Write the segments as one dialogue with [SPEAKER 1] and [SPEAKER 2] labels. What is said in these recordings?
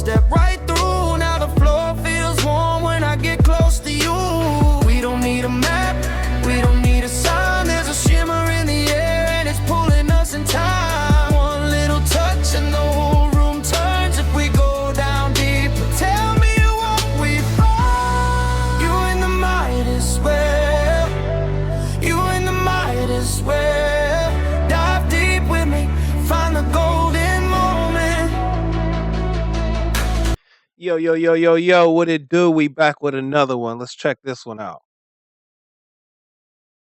[SPEAKER 1] step right through. Now the floor feels warm when I get close to you. We don't need a map, we don't need a sign. There's a shimmer in the air and it's pulling us in time. One little touch and the whole room turns. If we go down deep, tell me what we find. You and the Midas well, you and the Midas well. Dive deep with me, find the golden moment.
[SPEAKER 2] Yo, what it do? We back with another one. Let's check this one out.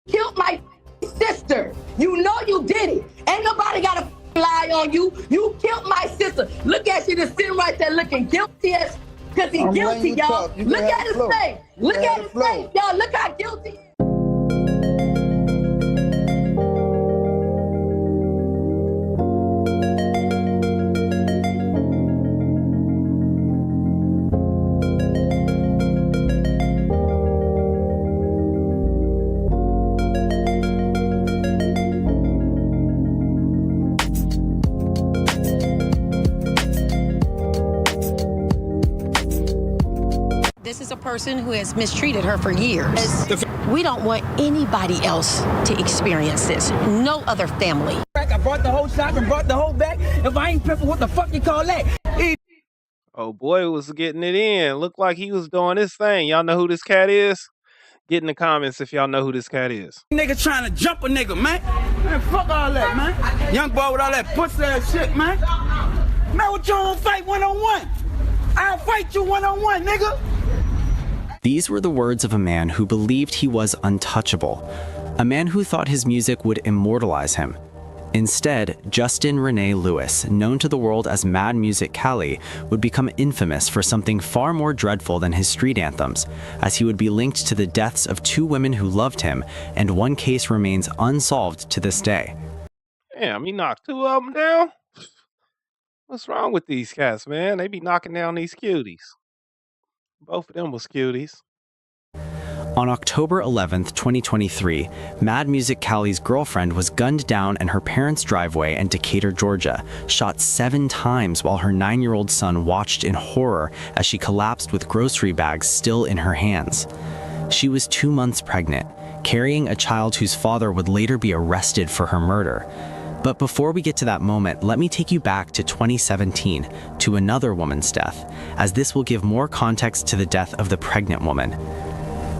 [SPEAKER 3] Killed my sister. You know you did it. Ain't nobody got a lie on you. You killed my sister. Look at you just sitting right there looking guilty as, because he's guilty, y'all. Look at his face. Look at his face, y'all. Look how guilty he is.
[SPEAKER 4] This is a person who has mistreated her for years. We don't want anybody else to experience this. No other family.
[SPEAKER 5] I brought the whole shop and brought the whole bag. If I ain't pimping, what the fuck you call that?
[SPEAKER 2] Oh boy, was getting it in. Looked like he was doing his thing. Y'all know who this cat is? Get in the comments if y'all know who this cat is.
[SPEAKER 5] Nigga trying to jump a nigga, man. Man, fuck all that, man. Young boy with all that pussy ass shit, man. Man, what you don't fight one-on-one? I'll fight you one-on-one, nigga.
[SPEAKER 6] These were the words of a man who believed he was untouchable, a man who thought his music would immortalize him. Instead, Justin Rene Lewis, known to the world as Mad Music Cali, would become infamous for something far more dreadful than his street anthems, as he would be linked to the deaths of 2 women who loved him, and one case remains unsolved to this day.
[SPEAKER 2] Damn, he knocked 2 of them down? What's wrong with these cats, man? They be knocking down these cuties. Both of them was cuties.
[SPEAKER 6] On October 11th, 2023, Mad Music Cali's girlfriend was gunned down in her parents' driveway in Decatur, Georgia, shot 7 times while her 9-year-old son watched in horror as she collapsed with grocery bags still in her hands. She was 2 months pregnant, carrying a child whose father would later be arrested for her murder. But before we get to that moment, let me take you back to 2017, to another woman's death, as this will give more context to the death of the pregnant woman.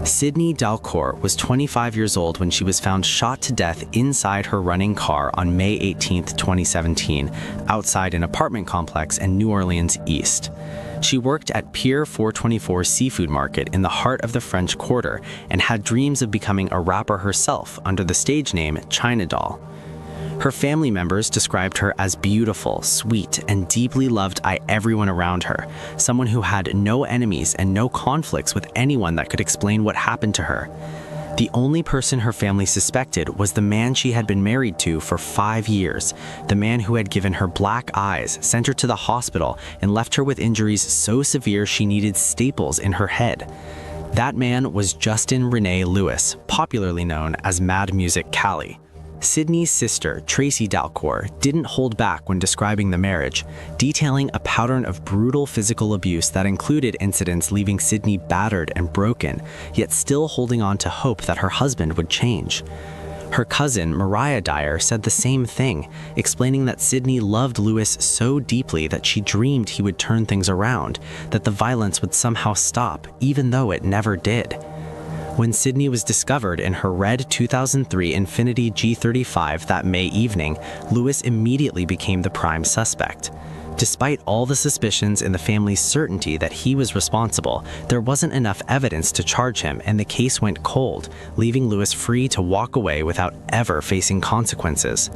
[SPEAKER 6] Sydney Dalcourt was 25 years old when she was found shot to death inside her running car on May 18, 2017, outside an apartment complex in New Orleans East. She worked at Pier 424 Seafood Market in the heart of the French Quarter and had dreams of becoming a rapper herself under the stage name China Doll. Her family members described her as beautiful, sweet, and deeply loved by everyone around her, someone who had no enemies and no conflicts with anyone that could explain what happened to her. The only person her family suspected was the man she had been married to for 5 years, the man who had given her black eyes, sent her to the hospital, and left her with injuries so severe she needed staples in her head. That man was Justin Rene Lewis, popularly known as Mad Music Cali. Sydney's sister, Tracy Dalcourt, didn't hold back when describing the marriage, detailing a pattern of brutal physical abuse that included incidents leaving Sydney battered and broken, yet still holding on to hope that her husband would change. Her cousin, Mariah Dyer, said the same thing, explaining that Sydney loved Lewis so deeply that she dreamed he would turn things around, that the violence would somehow stop, even though it never did. When Sydney was discovered in her red 2003 Infiniti G35 that May evening, Lewis immediately became the prime suspect. Despite all the suspicions and the family's certainty that he was responsible, there wasn't enough evidence to charge him, and the case went cold, leaving Lewis free to walk away without ever facing consequences.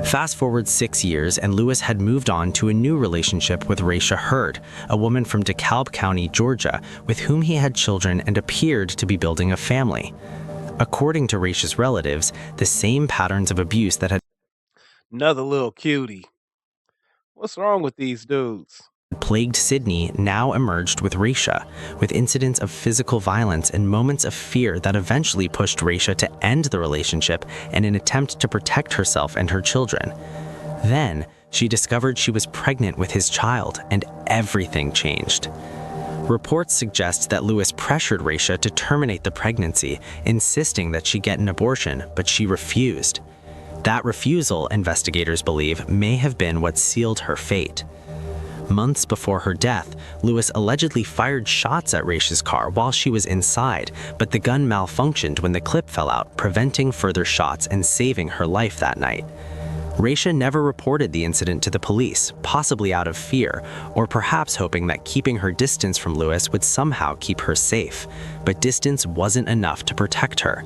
[SPEAKER 6] Fast forward 6 years, and Lewis had moved on to a new relationship with Raisha Hurd, a woman from DeKalb County, Georgia, with whom he had children and appeared to be building a family. According to Raisha's relatives, the same patterns of abuse that had
[SPEAKER 2] Another little cutie. What's wrong with these dudes?
[SPEAKER 6] plagued Sydney now emerged with Raisha, with incidents of physical violence and moments of fear that eventually pushed Raisha to end the relationship in an attempt to protect herself and her children. Then, She discovered she was pregnant with his child, and everything changed. Reports suggest that Lewis pressured Raisha to terminate the pregnancy, insisting that she get an abortion, but she refused. That refusal, investigators believe, may have been what sealed her fate. Months before her death, Lewis allegedly fired shots at Raisha's car while she was inside, but the gun malfunctioned when the clip fell out, preventing further shots and saving her life that night. Raisha never reported the incident to the police, possibly out of fear, or perhaps hoping that keeping her distance from Lewis would somehow keep her safe. But distance wasn't enough to protect her.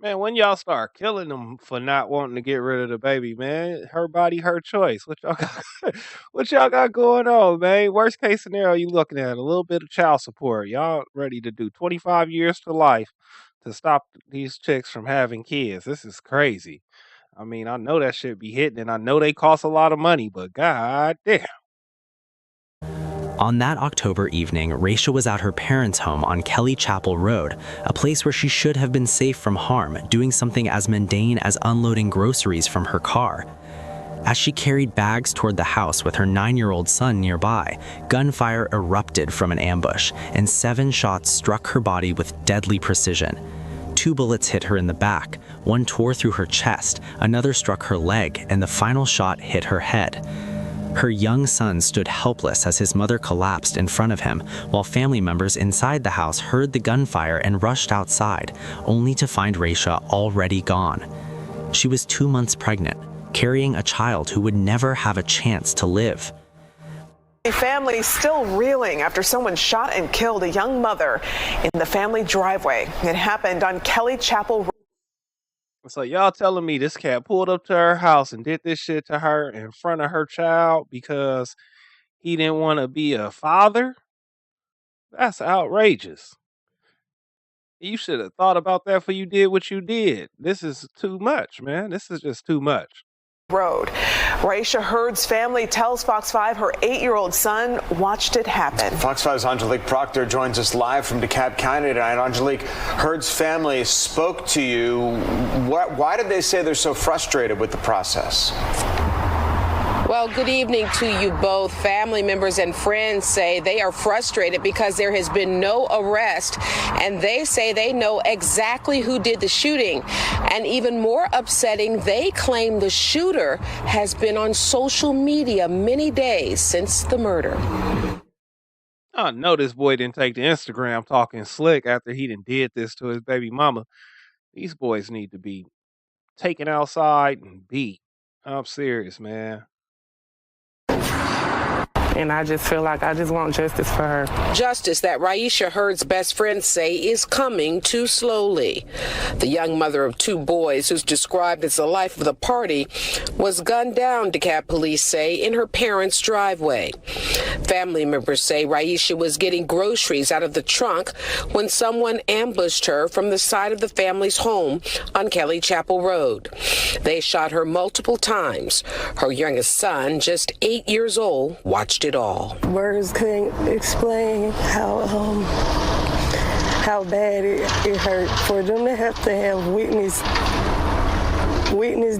[SPEAKER 2] Man, when y'all start killing them for not wanting to get rid of the baby, man, her body, her choice. What y'all got, what y'all got going on, man? Worst case scenario, you looking at a little bit of child support. Y'all ready to do 25 years to life to stop these chicks from having kids. This is crazy. I mean, I know that shit be hitting, and I know they cost a lot of money, but god damn.
[SPEAKER 6] On that October evening, Raisha was at her parents' home on Kelly Chapel Road, a place where she should have been safe from harm, doing something as mundane as unloading groceries from her car. As she carried bags toward the house with her 9-year-old son nearby, gunfire erupted from an ambush, and 7 shots struck her body with deadly precision. 2 bullets hit her in the back, one tore through her chest, another struck her leg, and the final shot hit her head. Her young son stood helpless as his mother collapsed in front of him, while family members inside the house heard the gunfire and rushed outside, only to find Raisha already gone. She was 2 months pregnant, carrying a child who would never have a chance to live.
[SPEAKER 7] A family still reeling after someone shot and killed a young mother in the family driveway. It happened on Kelly Chapel Road.
[SPEAKER 2] So y'all telling me this cat pulled up to her house and did this shit to her in front of her child because he didn't want to be a father? That's outrageous. You should have thought about that before you did what you did. This is too much, man. This is just too much.
[SPEAKER 7] Road. Raisha Hurd's family tells Fox 5 her 8-year-old son watched it happen.
[SPEAKER 8] Fox 5's Angelique Proctor joins us live from DeKalb County tonight. Angelique, Hurd's family spoke to you. Why did they say they're so frustrated with the process?
[SPEAKER 9] Well, good evening to you both. Family members and friends say they are frustrated because there has been no arrest, and they say they know exactly who did the shooting. And even more upsetting, they claim the shooter has been on social media many days since the murder.
[SPEAKER 2] I know this boy didn't take to Instagram talking slick after he done did this to his baby mama. These boys need to be taken outside and beat. I'm serious, man.
[SPEAKER 10] And I just feel like I just want justice for her.
[SPEAKER 9] Justice that Raisha Hurd's best friends say is coming too slowly. The young mother of 2 boys, who's described as the life of the party, was gunned down, DeKalb police say, in her parents' driveway. Family members say Raisha was getting groceries out of the trunk when someone ambushed her from the side of the family's home on Kelly Chapel Road. They shot her multiple times. Her youngest son, just 8 years old, watched it all.
[SPEAKER 11] Words couldn't explain how bad it hurt. For them to have witnessed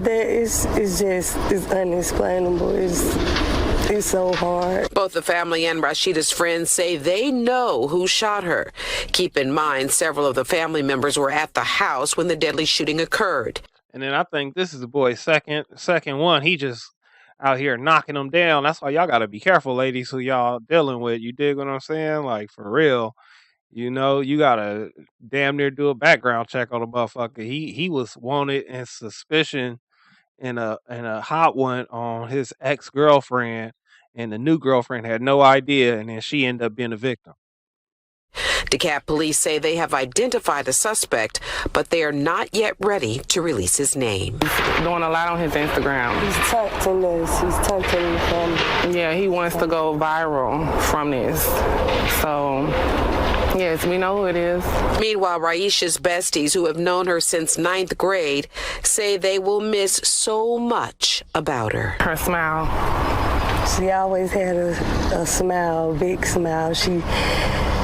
[SPEAKER 11] that is unexplainable. It's so hard.
[SPEAKER 9] Both the family and Rashida's friends say they know who shot her. Keep in mind, several of the family members were at the house when the deadly shooting occurred.
[SPEAKER 2] And then I think this is the boy's second one. He just out here knocking them down. That's why y'all got to be careful, ladies, who y'all dealing with. You dig what I'm saying? Like, for real. You know, you got to damn near do a background check on the motherfucker. He was wanted in suspicion in a hot one on his ex-girlfriend, and the new girlfriend had no idea, and then she ended up being a victim.
[SPEAKER 9] DeKalb police say they have identified a suspect, but they are not yet ready to release his name.
[SPEAKER 10] He's doing a lot on his Instagram.
[SPEAKER 11] He's taunting us. He's taunting the family.
[SPEAKER 10] Yeah, he wants to go viral from this. So, yes, we know who it is.
[SPEAKER 9] Meanwhile, Raisha's besties, who have known her since 9th grade, say they will miss so much about her.
[SPEAKER 10] Her smile.
[SPEAKER 11] She always had a smile, a big smile.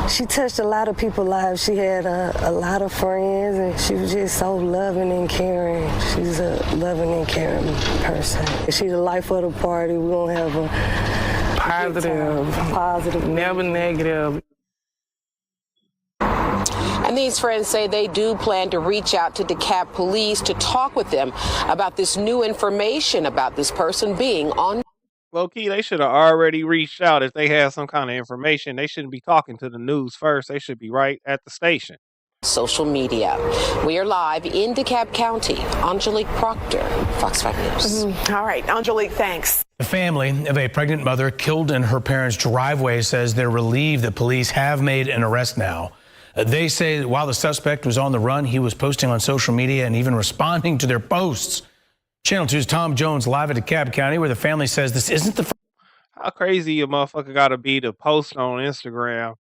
[SPEAKER 11] She touched a lot of people's lives. She had a lot of friends, and she was just so loving and caring. She's a loving and caring person. She's the life of the party. We're going to have a positive,
[SPEAKER 10] never negative.
[SPEAKER 9] And these friends say they do plan to reach out to DeKalb police to talk with them about this new information about this person being on.
[SPEAKER 2] Low-key, they should have already reached out if they had some kind of information. They shouldn't be talking to the news first. They should be right at the station.
[SPEAKER 9] Social media. We are live in DeKalb County. Angelique Proctor, Fox 5 News.
[SPEAKER 7] All right, Angelique, thanks.
[SPEAKER 12] The family of a pregnant mother killed in her parents' driveway says they're relieved that police have made an arrest now. They say that while the suspect was on the run, he was posting on social media and even responding to their posts. Channel 2's Tom Jones live at DeKalb County, where the family says this isn't the first.
[SPEAKER 2] How crazy a motherfucker got to be to post on Instagram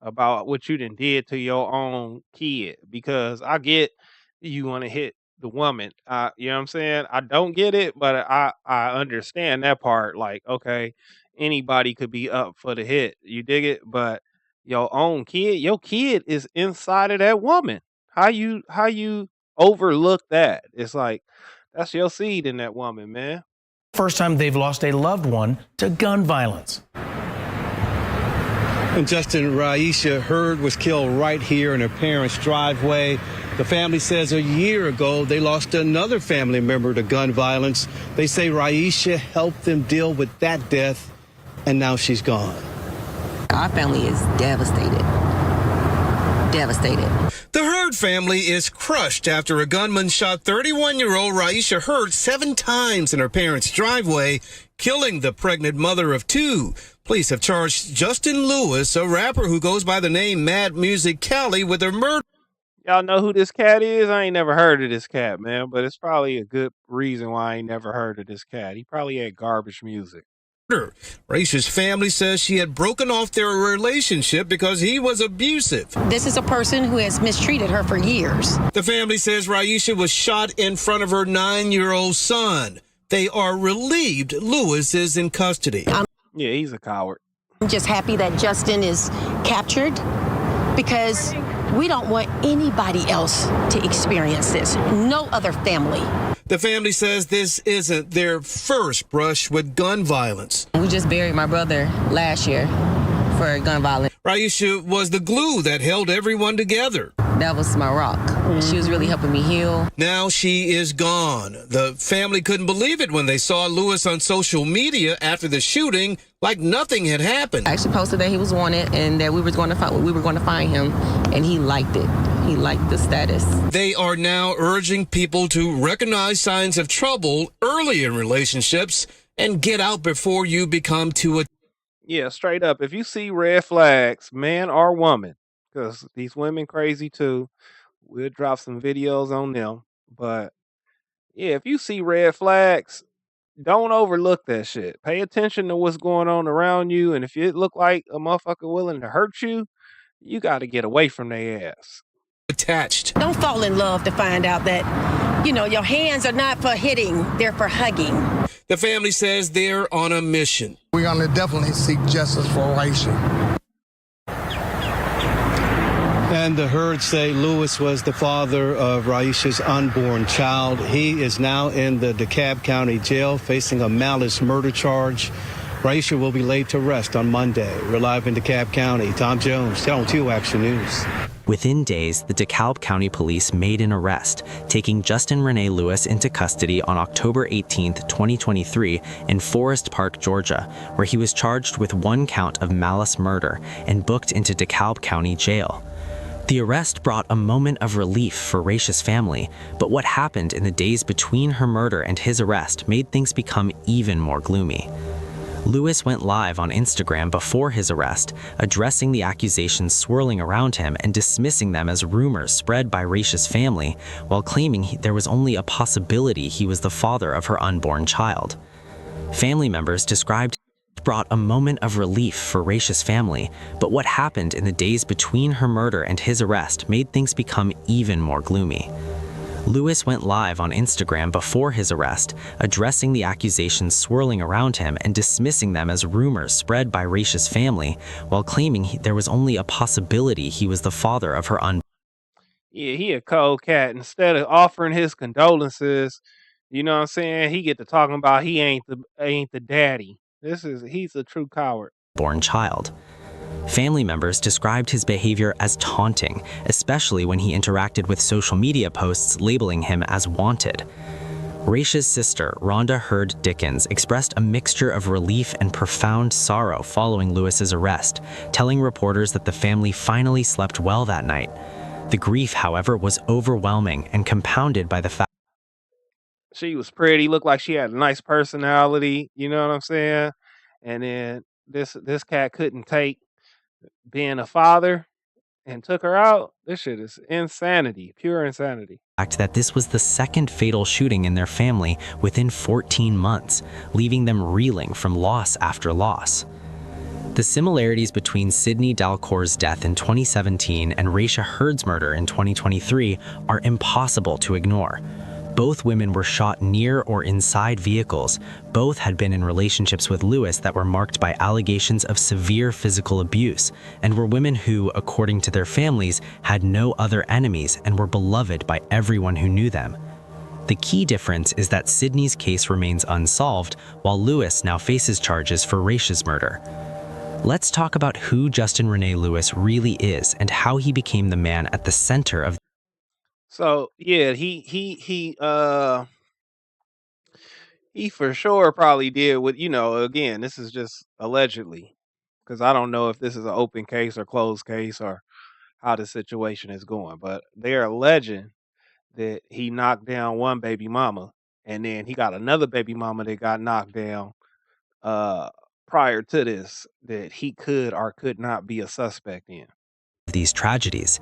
[SPEAKER 2] about what you done did to your own kid? Because I get you want to hit the woman. You know what I'm saying? I don't get it, but I understand that part. Like, okay, anybody could be up for the hit. You dig it? But your own kid, your kid is inside of that woman. How you overlook that? It's like, that's your seed in that woman, man.
[SPEAKER 12] First time they've lost a loved one to gun violence.
[SPEAKER 13] And Justin, Raisha Hurd was killed right here in her parents' driveway. The family says a year ago they lost another family member to gun violence. They say Raisha helped them deal with that death, and now she's gone.
[SPEAKER 14] Our family is devastated. Devastated.
[SPEAKER 15] The Hurd family is crushed after a gunman shot 31-year-old Raisha Hurd 7 times in her parents' driveway, killing the pregnant mother of 2. Police have charged Justin Lewis, a rapper who goes by the name Mad Music Cali, with a murder.
[SPEAKER 2] Y'all know who this cat is? I ain't never heard of this cat, man, but it's probably a good reason why I ain't never heard of this cat. He probably had garbage music.
[SPEAKER 15] Raisha's family says she had broken off their relationship because he was abusive.
[SPEAKER 4] This is a person who has mistreated her for years.
[SPEAKER 15] The family says Raisha was shot in front of her 9-year-old son. They are relieved Lewis is in custody.
[SPEAKER 2] Yeah, he's a coward.
[SPEAKER 4] I'm just happy that Justin is captured because we don't want anybody else to experience this. No other family.
[SPEAKER 15] The family says this isn't their first brush with gun violence.
[SPEAKER 14] We just buried my brother last year for gun violence.
[SPEAKER 15] Raisha was the glue that held everyone together.
[SPEAKER 14] That was my rock. She was really helping me heal.
[SPEAKER 15] Now she is gone. The family couldn't believe it when they saw Lewis on social media after the shooting, like nothing had happened.
[SPEAKER 14] I actually posted that he was wanted and that we were going to find him, and he liked it. He liked the status.
[SPEAKER 15] They are now urging people to recognize signs of trouble early in relationships and get out before you become too.
[SPEAKER 2] Yeah, straight up. If you see red flags, man or woman, because these women crazy too, we'll drop some videos on them. But yeah, if you see red flags, don't overlook that shit. Pay attention to what's going on around you. And if it look like a motherfucker willing to hurt you, you got to get away from their ass.
[SPEAKER 15] Attached.
[SPEAKER 4] Don't fall in love to find out that, your hands are not for hitting, they're for hugging.
[SPEAKER 15] The family says they're on a mission.
[SPEAKER 16] We're going to definitely seek justice for Raisha.
[SPEAKER 13] And the Hurds say Lewis was the father of Raisha's unborn child. He is now in the DeKalb County Jail facing a malice murder charge. Raisha will be laid to rest on Monday. We're live in DeKalb County. Tom Jones, Channel 2 Action News.
[SPEAKER 6] Within days, the DeKalb County Police made an arrest, taking Justin Renee Lewis into custody on October 18, 2023, in Forest Park, Georgia, where he was charged with 1 count of malice murder and booked into DeKalb County Jail. The arrest brought a moment of relief for Raisha's family, but what happened in the days between her murder and his arrest made things become even more gloomy. Lewis went live on Instagram before his arrest, addressing the accusations swirling around him and dismissing them as rumors spread by Raisha's family, while claiming there was only a possibility he was the father of her unborn child. Family members described it brought a moment of relief for Raisha's family, but what happened in the days between her murder and his arrest made things become even more gloomy. Lewis went live on Instagram before his arrest, addressing the accusations swirling around him and dismissing them as rumors spread by Raisha's family, while claiming there was only a possibility he was the father of her unborn.
[SPEAKER 2] Yeah, he a cold cat. Instead of offering his condolences, you know what I'm saying? He get to talking about he ain't the daddy. He's a true coward.
[SPEAKER 6] Child. Family members described his behavior as taunting, especially when he interacted with social media posts labeling him as wanted. Raisha's sister, Rhonda Heard Dickens, expressed a mixture of relief and profound sorrow following Lewis's arrest, telling reporters that the family finally slept well that night. The grief, however, was overwhelming and compounded by the fact
[SPEAKER 2] She was pretty, looked like she had a nice personality, you know what I'm saying? And then this cat couldn't take being a father and took her out. This shit is insanity, pure insanity.
[SPEAKER 6] that this was the second fatal shooting in their family within 14 months, leaving them reeling from loss after loss. The similarities between Sidney Dalcour's death in 2017 and Raisha Heard's murder in 2023 are impossible to ignore. Both women were shot near or inside vehicles. Both had been in relationships with Lewis that were marked by allegations of severe physical abuse, and were women who, according to their families, had no other enemies and were beloved by everyone who knew them. The key difference is that Sidney's case remains unsolved, while Lewis now faces charges for Raisha's murder. Let's talk about who Justin Rene Lewis really is and how he became the man at the center of.
[SPEAKER 2] So yeah, he for sure probably did what, again, this is just allegedly, because I don't know if this is an open case or closed case or how the situation is going, but they're alleging that he knocked down one baby mama, and then he got another baby mama that got knocked down prior to this, that he could or could not be a suspect in
[SPEAKER 6] these tragedies.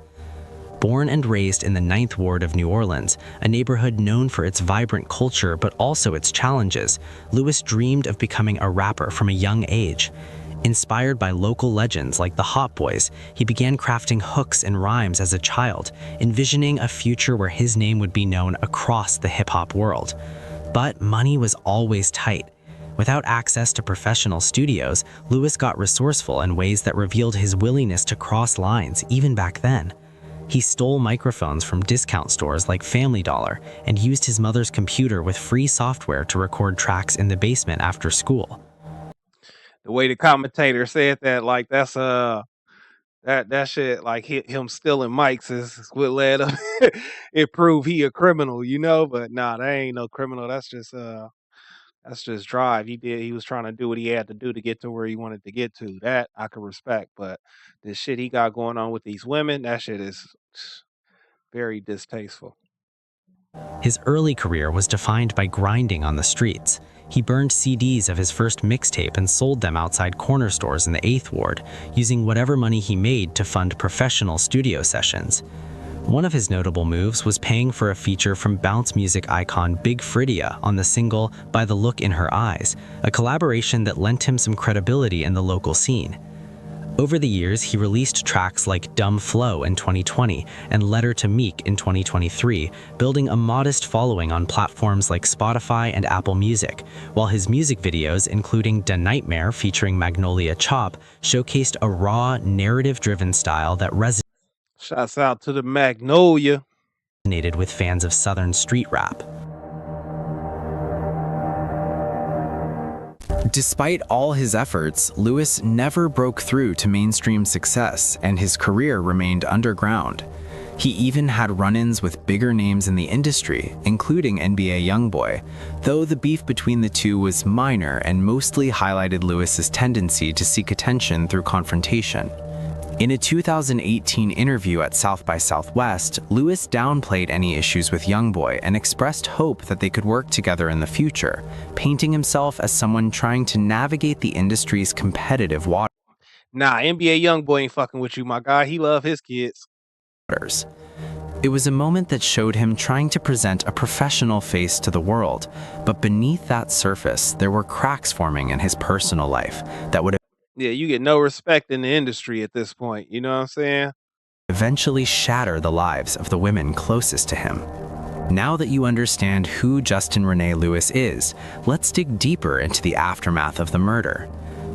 [SPEAKER 6] Born and raised in the 9th Ward of New Orleans, a neighborhood known for its vibrant culture but also its challenges, Lewis dreamed of becoming a rapper from a young age. Inspired by local legends like the Hot Boys, he began crafting hooks and rhymes as a child, envisioning a future where his name would be known across the hip-hop world. But money was always tight. Without access to professional studios, Lewis got resourceful in ways that revealed his willingness to cross lines even back then. He stole microphones from discount stores like Family Dollar and used his mother's computer with free software to record tracks in the basement after school.
[SPEAKER 2] The way the commentator said that, like, that's that shit, like him stealing mics is what led him. It proved he a criminal, but nah, that ain't no criminal. That's just drive. He was trying to do what he had to do to get to where he wanted to get to. That I could respect, but this shit he got going on with these women, that shit is very distasteful.
[SPEAKER 6] His early career was defined by grinding on the streets. He burned CDs of his first mixtape and sold them outside corner stores in the 8th Ward, using whatever money he made to fund professional studio sessions. One of his notable moves was paying for a feature from bounce music icon Big Freedia on the single By the Look in Her Eyes, a collaboration that lent him some credibility in the local scene. Over the years, he released tracks like Dumb Flow in 2020 and Letter to Meek in 2023, building a modest following on platforms like Spotify and Apple Music, while his music videos, including Da Nightmare featuring Magnolia Chop, showcased a raw, narrative-driven style that resonated.
[SPEAKER 2] Shouts out to the Magnolia.
[SPEAKER 6] With fans of Southern street rap. Despite all his efforts, Lewis never broke through to mainstream success, and his career remained underground. He even had run-ins with bigger names in the industry, including NBA YoungBoy, though the beef between the two was minor and mostly highlighted Lewis's tendency to seek attention through confrontation. In a 2018 interview at South by Southwest, Lewis downplayed any issues with YoungBoy and expressed hope that they could work together in the future, painting himself as someone trying to navigate the industry's competitive waters.
[SPEAKER 2] Nah, NBA YoungBoy ain't fucking with you, my guy. He love his kids.
[SPEAKER 6] It was a moment that showed him trying to present a professional face to the world, but beneath that surface, there were cracks forming in his personal life that would
[SPEAKER 2] Yeah, you get no respect in the industry at this point. You know what I'm saying?
[SPEAKER 6] eventually shatter the lives of the women closest to him. Now that you understand who Justin Renee Lewis is, let's dig deeper into the aftermath of the murder.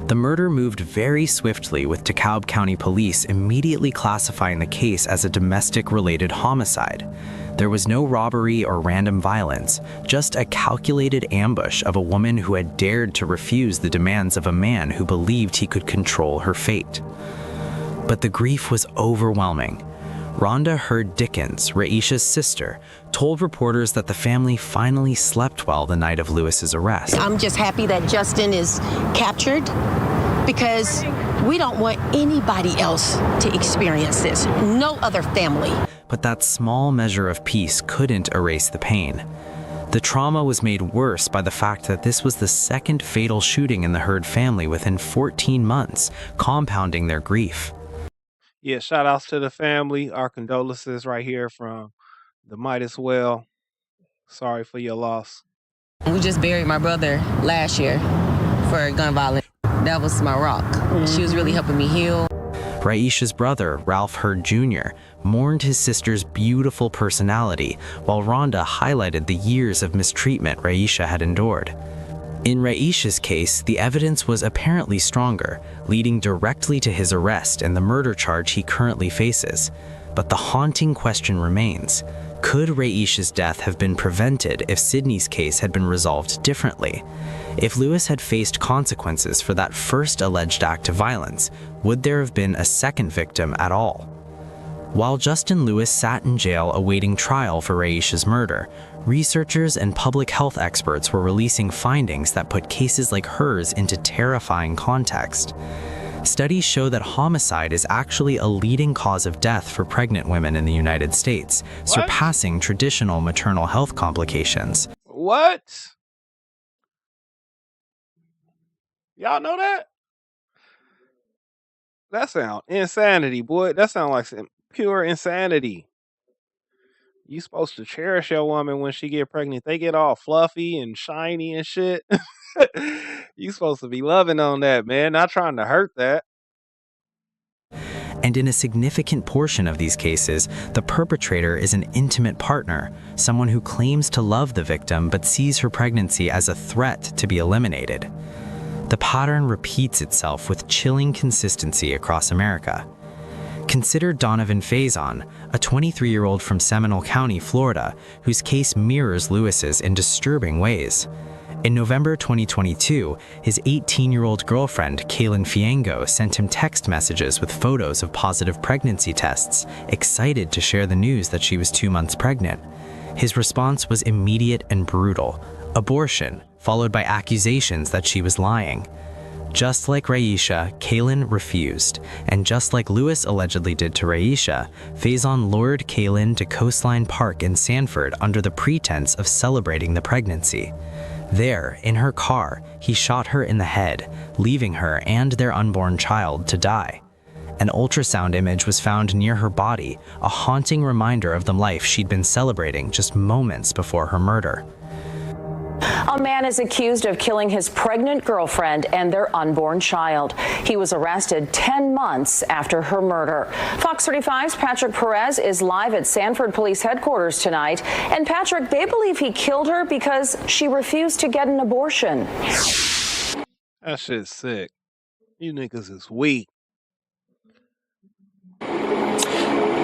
[SPEAKER 6] The murder moved very swiftly, with DeKalb County Police immediately classifying the case as a domestic-related homicide. There was no robbery or random violence, just a calculated ambush of a woman who had dared to refuse the demands of a man who believed he could control her fate. But the grief was overwhelming. Rhonda Heard Dickens, Raisha's sister, told reporters that the family finally slept well the night of Lewis's arrest.
[SPEAKER 4] I'm just happy that Justin is captured, because we don't want anybody else to experience this. No other family.
[SPEAKER 6] But that small measure of peace couldn't erase the pain. The trauma was made worse by the fact that this was the second fatal shooting in the Heard family within 14 months, compounding their grief.
[SPEAKER 2] Yeah, shout outs to the family. Our condolences right here from the Midas Well. Sorry for your loss.
[SPEAKER 14] We just buried my brother last year for gun violence. That was my rock. She was really helping me heal.
[SPEAKER 6] Raisha's brother, Ralph Heard Jr., mourned his sister's beautiful personality, while Rhonda highlighted the years of mistreatment Raisha had endured. In Raisha's case, the evidence was apparently stronger, leading directly to his arrest and the murder charge he currently faces. But the haunting question remains: could Raisha's death have been prevented if Sydney's case had been resolved differently? If Lewis had faced consequences for that first alleged act of violence, would there have been a second victim at all? While Justin Lewis sat in jail awaiting trial for Raisha's murder, researchers and public health experts were releasing findings that put cases like hers into terrifying context. Studies show that homicide is actually a leading cause of death for pregnant women in the United States, surpassing traditional maternal health complications.
[SPEAKER 2] What? Y'all know that? That sound insanity, boy. That sound like some pure insanity. You supposed to cherish your woman when she get pregnant. They get all fluffy and shiny and shit. You supposed to be loving on that, man, not trying to hurt that.
[SPEAKER 6] And in a significant portion of these cases, the perpetrator is an intimate partner, someone who claims to love the victim but sees her pregnancy as a threat to be eliminated. The pattern repeats itself with chilling consistency across America. Consider Donovan Faison, a 23-year-old from Seminole County, Florida, whose case mirrors Lewis's in disturbing ways. In November 2022, his 18-year-old girlfriend, Kaylin Fiengo, sent him text messages with photos of positive pregnancy tests, excited to share the news that she was 2 months pregnant. His response was immediate and brutal: abortion, followed by accusations that she was lying. Just like Raisha, Kaylin refused, and just like Lewis allegedly did to Raisha, Faison lured Kaylin to Coastline Park in Sanford under the pretense of celebrating the pregnancy. There, in her car, he shot her in the head, leaving her and their unborn child to die. An ultrasound image was found near her body, a haunting reminder of the life she'd been celebrating just moments before her murder.
[SPEAKER 17] A man is accused of killing his pregnant girlfriend and their unborn child. He was arrested 10 months after her murder. Fox 35's Patrick Perez is live at Sanford Police Headquarters tonight. And Patrick, they believe he killed her because she refused to get an abortion.
[SPEAKER 2] That shit's sick. You niggas is weak.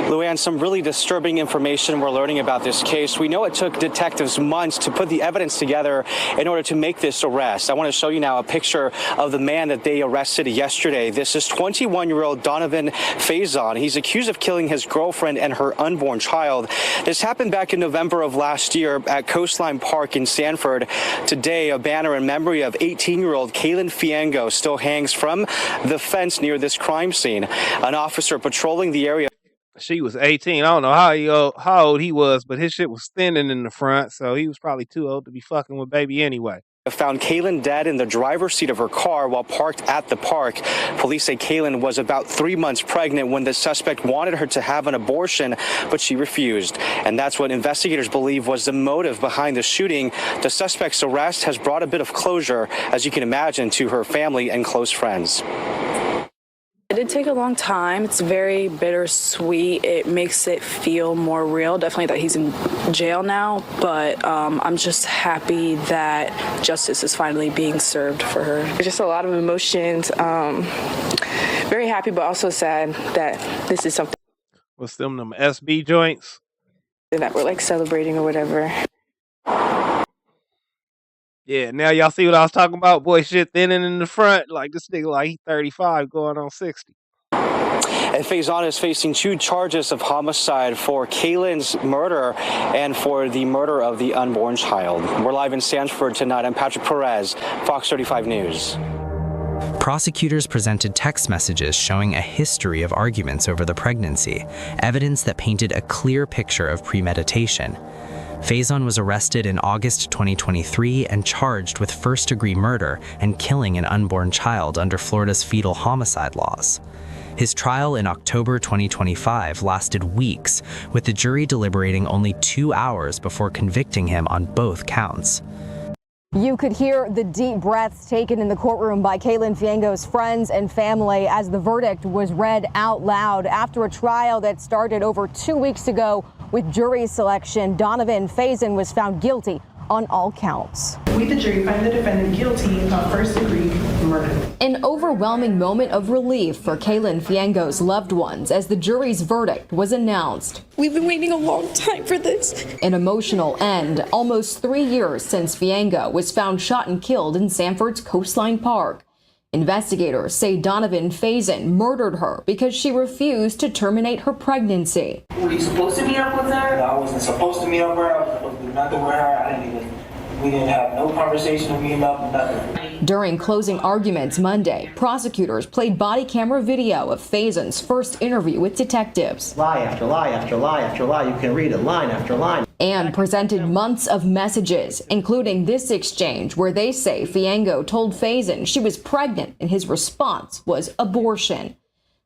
[SPEAKER 18] Luann, some really disturbing information we're learning about this case. We know it took detectives months to put the evidence together in order to make this arrest. I want to show you now a picture of the man that they arrested yesterday. This is 21-year-old Donovan Faison. He's accused of killing his girlfriend and her unborn child. This happened back in November of last year at Coastline Park in Sanford. Today, a banner in memory of 18-year-old Kaylin Fiengo still hangs from the fence near this crime scene. An officer patrolling the area.
[SPEAKER 2] She was 18. I don't know how old he was, but his shit was thinning in the front, so he was probably too old to be fucking with baby anyway.
[SPEAKER 18] Found Kaylin dead in the driver's seat of her car while parked at the park. Police say Kaylin was about 3 months pregnant when the suspect wanted her to have an abortion, but she refused. And that's what investigators believe was the motive behind the shooting. The suspect's arrest has brought a bit of closure, as you can imagine, to her family and close friends.
[SPEAKER 19] did take a long time. It's very bittersweet. It makes it feel more real. Definitely that he's in jail now, but I'm just happy that justice is finally being served for her. Just a lot of emotions. Very happy, but also sad that this is something.
[SPEAKER 2] What's them SB joints?
[SPEAKER 19] That we're like celebrating or whatever.
[SPEAKER 2] Yeah, now y'all see what I was talking about? Boy, shit thinning in the front. Like, this nigga, like, he 35 going on 60.
[SPEAKER 18] And Faison is facing 2 charges of homicide for Kaylin's murder and for the murder of the unborn child. We're live in Sanford tonight. I'm Patrick Perez, Fox 35 News.
[SPEAKER 6] Prosecutors presented text messages showing a history of arguments over the pregnancy, evidence that painted a clear picture of premeditation. Faison was arrested in August 2023 and charged with first-degree murder and killing an unborn child under Florida's fetal homicide laws. His trial in October 2025 lasted weeks, with the jury deliberating only 2 hours before convicting him on both counts.
[SPEAKER 20] You could hear the deep breaths taken in the courtroom by Kaylin Fiengo's friends and family as the verdict was read out loud after a trial that started over 2 weeks ago with jury selection. Donovan Faison was found guilty on all counts.
[SPEAKER 21] We, the jury, find the defendant guilty of first-degree murder.
[SPEAKER 20] An overwhelming moment of relief for Kaylin Fiengo's loved ones as the jury's verdict was announced.
[SPEAKER 22] We've been waiting a long time for this.
[SPEAKER 20] An emotional end, almost 3 years since Fiengo was found shot and killed in Sanford's Coastline Park. Investigators say Donovan Faison murdered her because she refused to terminate her pregnancy.
[SPEAKER 23] Were you supposed to meet up with her? No, I wasn't supposed to meet up with her. I was supposed to do nothing with her. We didn't have no conversation of meeting up, nothing.
[SPEAKER 20] During closing arguments Monday, prosecutors played body camera video of Faison's first interview with detectives.
[SPEAKER 24] Lie after lie after lie after lie. You can read it line after line.
[SPEAKER 20] And presented months of messages, including this exchange where they say Fiengo told Faison she was pregnant and his response was abortion.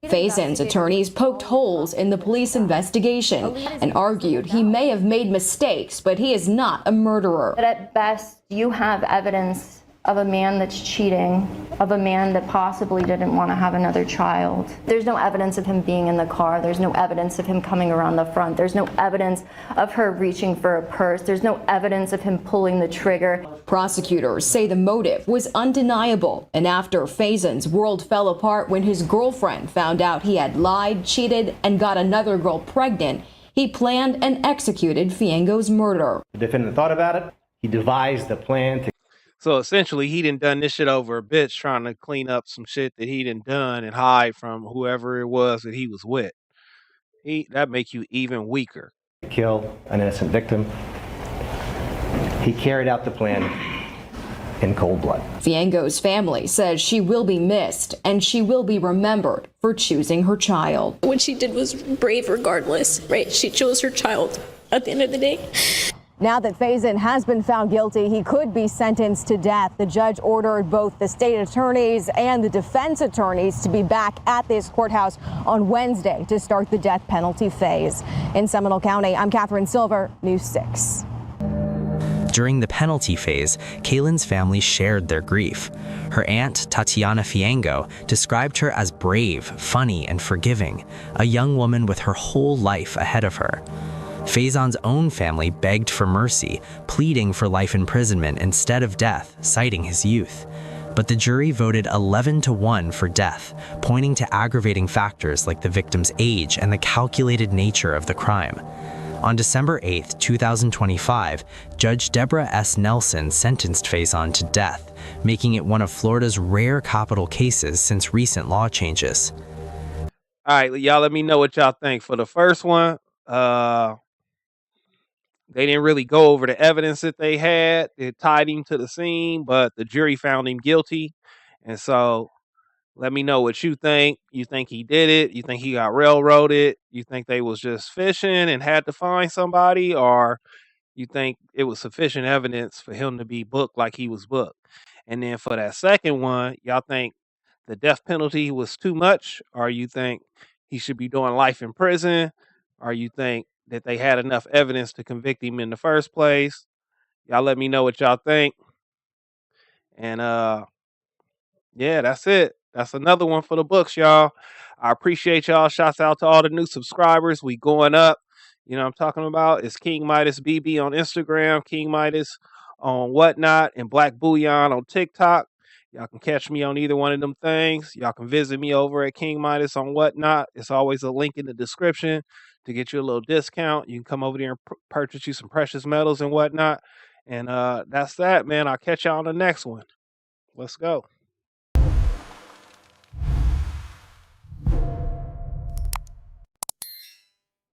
[SPEAKER 20] Faison's attorneys poked holes in the police investigation and argued he may have made mistakes, but he is not a murderer.
[SPEAKER 25] But at best, you have evidence of a man that's cheating, of a man that possibly didn't want to have another child. There's no evidence of him being in the car. There's no evidence of him coming around the front. There's no evidence of her reaching for a purse. There's no evidence of him pulling the trigger.
[SPEAKER 20] Prosecutors say the motive was undeniable, and after Faison's world fell apart when his girlfriend found out he had lied, cheated, and got another girl pregnant, he planned and executed Fiengo's murder.
[SPEAKER 24] The defendant thought about it. He devised the plan to.
[SPEAKER 2] So essentially, he done this shit over a bitch trying to clean up some shit that he done and hide from whoever it was that he was with. That make you even weaker.
[SPEAKER 24] Kill an innocent victim. He carried out the plan in cold blood.
[SPEAKER 20] Fiengo's family says she will be missed and she will be remembered for choosing her child.
[SPEAKER 22] What she did was brave regardless, right? She chose her child at the end of the day.
[SPEAKER 20] Now that Faison has been found guilty, he could be sentenced to death. The judge ordered both the state attorneys and the defense attorneys to be back at this courthouse on Wednesday to start the death penalty phase. In Seminole County, I'm Catherine Silver, News 6.
[SPEAKER 6] During the penalty phase, Kaylin's family shared their grief. Her aunt, Tatiana Fiengo, described her as brave, funny, and forgiving, a young woman with her whole life ahead of her. Faison's own family begged for mercy, pleading for life imprisonment instead of death, citing his youth. But the jury voted 11-1 for death, pointing to aggravating factors like the victim's age and the calculated nature of the crime. On December 8, 2025, Judge Deborah S. Nelson sentenced Faison to death, making it one of Florida's rare capital cases since recent law changes.
[SPEAKER 2] All right, y'all let me know what y'all think. For the first one, they didn't really go over the evidence that they had. It tied him to the scene, but the jury found him guilty. And so let me know what you think. You think he did it? You think he got railroaded? You think they was just fishing and had to find somebody? Or you think it was sufficient evidence for him to be booked like he was booked? And then for that second one, y'all think the death penalty was too much? Or you think he should be doing life in prison? Or you think that they had enough evidence to convict him in the first place? Y'all let me know what y'all think. And yeah, that's it. That's another one for the books, y'all. I appreciate y'all. Shouts out to all the new subscribers. We going up. You know what I'm talking about? It's King Midas BB on Instagram, King Midas on Whatnot, and Black Bouillon on TikTok. Y'all can catch me on either one of them things. Y'all can visit me over at King Midas on Whatnot. It's always a link in the description to get you a little discount. You can come over there and purchase you some precious metals and whatnot. And that's that, man. I'll catch y'all on the next one. Let's go.